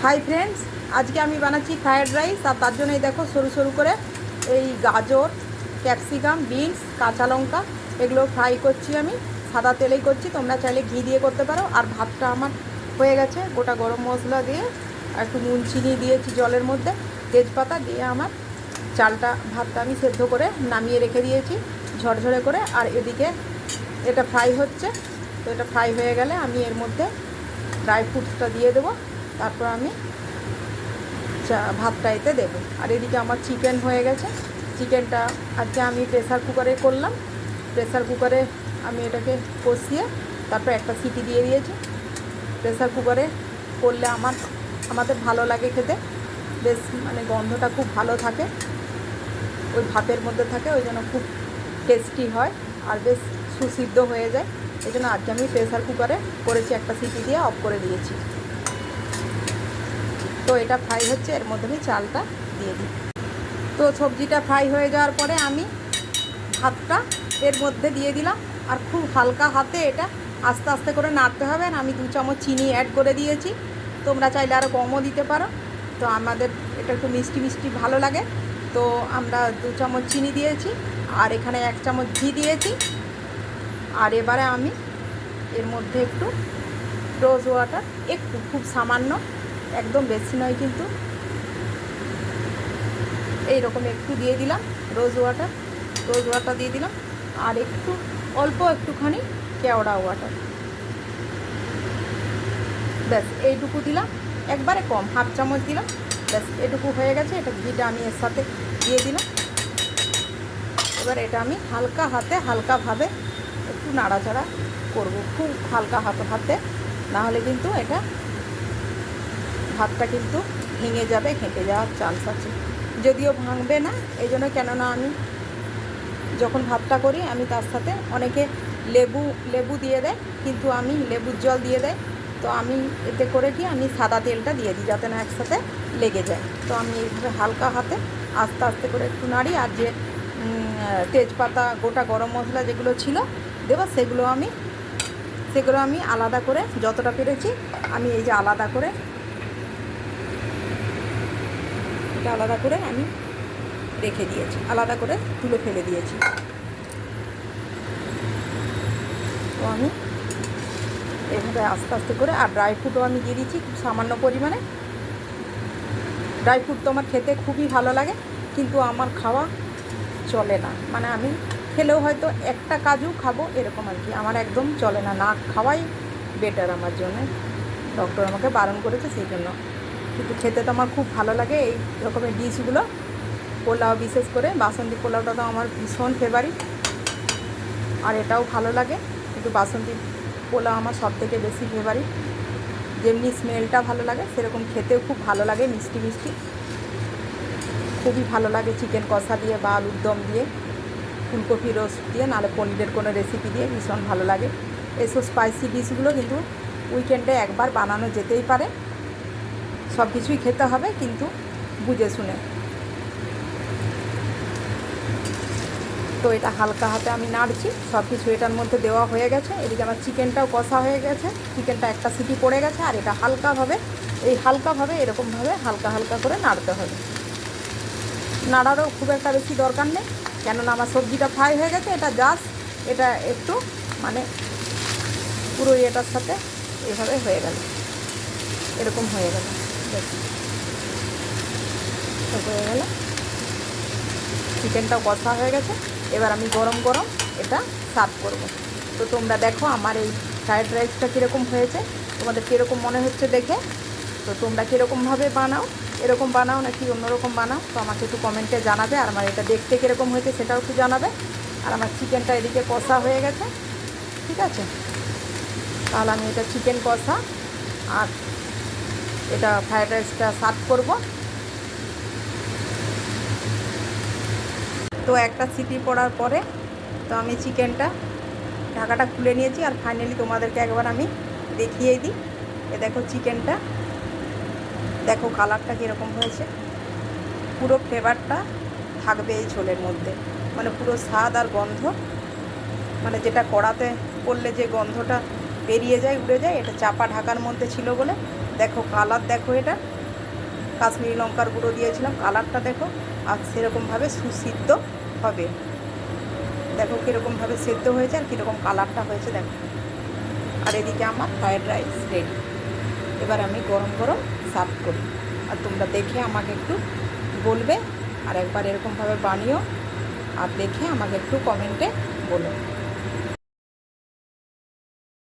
Hi friends, আজকে আমি বানাচ্ছি ফ্রায়েড রাইস। আর তার জন্যই দেখো সরু সরু করে এই গাজর, ক্যাপসিকাম, বিনস, কাঁচা লঙ্কা এগুলো ফ্রাই করছি। আমি সাদা তেলেই করছি, তোমরা চাইলে ঘি দিয়ে করতে পারো। আর ভাতটা আমার হয়ে গেছে, গোটা গরম মশলা দিয়ে আর একটু নুন চিনি দিয়েছি জলের মধ্যে, তেজপাতা দিয়ে আমার ভাতটা আমি সেদ্ধ করে নামিয়ে রেখে দিয়েছি ঝরঝরে করে। আর এদিকে এটা ফ্রাই হচ্ছে। তো এটা ফ্রাই হয়ে গেলে আমি এর মধ্যে ড্রাই ফ্রুটসটা দিয়ে দেবো, তারপর আমি ভাতটা এতে দেবো। আর এদিকে আমার চিকেন হয়ে গেছে। চিকেনটা আজকে আমি প্রেসার কুকারে করলাম। প্রেসার কুকারে আমি এটাকে কষিয়ে তারপর একটা সিটি দিয়ে দিয়েছি। প্রেসার কুকারে করলে আমাদের ভালো লাগে খেতে, বেশ মানে গন্ধটা খুব ভালো থাকে, ওই ভাতের মধ্যে থাকে, ওই জন্য খুব টেস্টি হয় আর বেশ সুসিদ্ধ হয়ে যায়। এই জন্য আজকে আমি প্রেসার কুকারে করেছি, একটা সিটি দিয়ে অফ করে দিয়েছি। তো এটা ফ্রাই হচ্ছে, এর মধ্যে আমি চালটা দিয়ে দিই। তো সবজিটা ফ্রাই হয়ে যাওয়ার পরে আমি ভাতটা এর মধ্যে দিয়ে দিলাম। আর খুব হালকা হাতে এটা আস্তে আস্তে করে নাড়তে হবে। আর আমি 2 চামচ চিনি অ্যাড করে দিয়েছি, তোমরা চাইলে আরও কমও দিতে পারো। তো আমাদের এটা একটু মিষ্টি মিষ্টি ভালো লাগে, তো আমরা 2 চামচ চিনি দিয়েছি। আর এখানে 1 চামচ ঘি দিয়েছি। আর এবারে আমি এর মধ্যে একটু রোজ ওয়াটার, একটু খুব সামান্য, একদম বেশি নয় কিন্তু, এইরকম একটু দিয়ে দিলাম রোজ ওয়াটার দিয়ে দিলাম। আর একটু একটুখানি কেওড়া ওয়াটার, ব্যাস এইটুকু দিলাম, একবারে কম, 1/2 চামচ দিলাম, ব্যাস এটুকু হয়ে গেছে। এটা ঘিটা আমি এর সাথে দিয়ে দিলাম। এবার এটা আমি হালকাভাবে একটু নাড়াচাড়া করব, খুব হালকা হাতে, নাহলে কিন্তু এটা ভাতটা কিন্তু ভেঙে যাবে, ঘেঁটে যাওয়ার চান্স আছে। যদিও ভাঙবে না, এই জন্য, কেননা আমি যখন ভাতটা করি আমি তার সাথে অনেকে লেবু দিয়ে দেয়, কিন্তু আমি লেবুর জল দিয়ে দেয়। তো আমি এতে করে কি আমি সাদা তেলটা দিয়ে দিই, যাতে না একসাথে লেগে যায়। তো আমি এইভাবে হালকা হাতে আস্তে আস্তে করে একটু নাড়ি। আর যে তেজপাতা, গোটা গরম মশলা যেগুলো ছিল দেবো, সেগুলো আমি আলাদা করে যতটা পেরেছি আমি এই যে আলাদা করে আমি রেখে দিয়েছি, আলাদা করে তুলে ফেলে দিয়েছি। তো আমি এভাবে আস্তে আস্তে করে, আর ড্রাই ফ্রুটও আমি দিয়ে দিচ্ছি খুব সামান্য পরিমাণে। ড্রাই ফ্রুট তো আমার খেতে খুবই ভালো লাগে, কিন্তু আমার খাওয়া চলে না, মানে আমি খেলেও হয়তো একটা কাজু খাবো এরকম আর কি, আমার একদম চলে না, না খাওয়াই বেটার আমার জন্য। ডক্টর আমাকে বারণ করেছে সেই জন্য। কিন্তু খেতে তো আমার খুব ভালো লাগে এই রকমের ডিশগুলো। পোলাও, বিশেষ করে বাসন্তী পোলাওটা তো আমার ভীষণ ফেভারিট, আর এটাও ভালো লাগে, কিন্তু বাসন্তী পোলাও আমার সবথেকে বেশি ফেভারিট। যেমনি স্মেলটা ভালো লাগে, সেরকম খেতেও খুব ভালো লাগে, মিষ্টি মিষ্টি খুবই ভালো লাগে। চিকেন কষা দিয়ে বা আলুর দম দিয়ে, ফুলকপি রোস্ট দিয়ে, নাহলে পনিরের কোনো রেসিপি দিয়ে ভীষণ ভালো লাগে। এসব স্পাইসি ডিশগুলো কিন্তু উইকেন্ডে একবার বানানো যেতেই পারে। সব কিছুই খেতে হবে, কিন্তু বুঝে শুনে। তো এটা হালকা হাতে আমি নাড়ছি, সব কিছু এটার মধ্যে দেওয়া হয়ে গেছে। এদিকে আমার চিকেনটাও কষা হয়ে গেছে, চিকেনটা একটা সিটি পড়ে গেছে। আর এটা হালকাভাবে এরকমভাবে হালকা করে নাড়তে হবে। নাড়ারও খুব একটা বেশি দরকার নেই, কেননা আমার সবজিটা ফ্রাই হয়ে গেছে। এটা একটু মানে পুরো এটার সাথে এভাবে হয়ে গেল, এরকম হয়ে গেল, দেখুন হয়ে গেল। চিকেনটাও কষা হয়ে গেছে। এবার আমি গরম এটা সার্ভ করব। তো তোমরা দেখো আমার এই ফ্রায়েড রাইসটা কীরকম হয়েছে, তোমাদের কীরকম মনে হচ্ছে দেখে। তো তোমরা কীরকমভাবে বানাও, এরকম বানাও নাকি অন্যরকম বানাও, তো আমাকে একটু কমেন্টে জানাবে। আর আমার এটা দেখতে কীরকম হয়েছে সেটাও একটু জানাবে। আর আমার চিকেনটা এদিকে কষা হয়ে গেছে, ঠিক আছে। তাহলে আমি এটা চিকেন কষা আর এটা ফ্রায়েড রাইসটা সার্ভ করব। তো একটা সিটি পড়ার পরে তো আমি চিকেনটা ঢাকাটা খুলে নিয়েছি। আর ফাইনালি তোমাদেরকে একবার আমি দেখিয়ে দিই। দেখো চিকেনটা, দেখো কালারটা কীরকম হয়েছে। পুরো ফ্লেভারটা থাকবে এই ঝোলের মধ্যে, মানে পুরো স্বাদ আর গন্ধ, মানে যেটা কড়াতে করলে যে গন্ধটা বেরিয়ে যায়, উড়ে যায়, এটা চাপা ঢাকার মধ্যে ছিল বলে। দেখো কালার, দেখো এটা কাশ্মীরি লঙ্কার গুঁড়ো দিয়েছিলাম। কালারটা দেখো, আর সেরকমভাবে সুসিদ্ধ হবে। দেখো কীরকমভাবে সেদ্ধ হয়েছে আর কীরকম কালারটা হয়েছে দেখো। আর এদিকে আমার ফ্রায়েড রাইস রেডি। এবার আমি গরম গরম সার্ভ করি। আর তোমরা দেখে আমাকে একটু বলবে, আর একবার এরকমভাবে বানিও আর দেখে আমাকে একটু কমেন্টে বলো।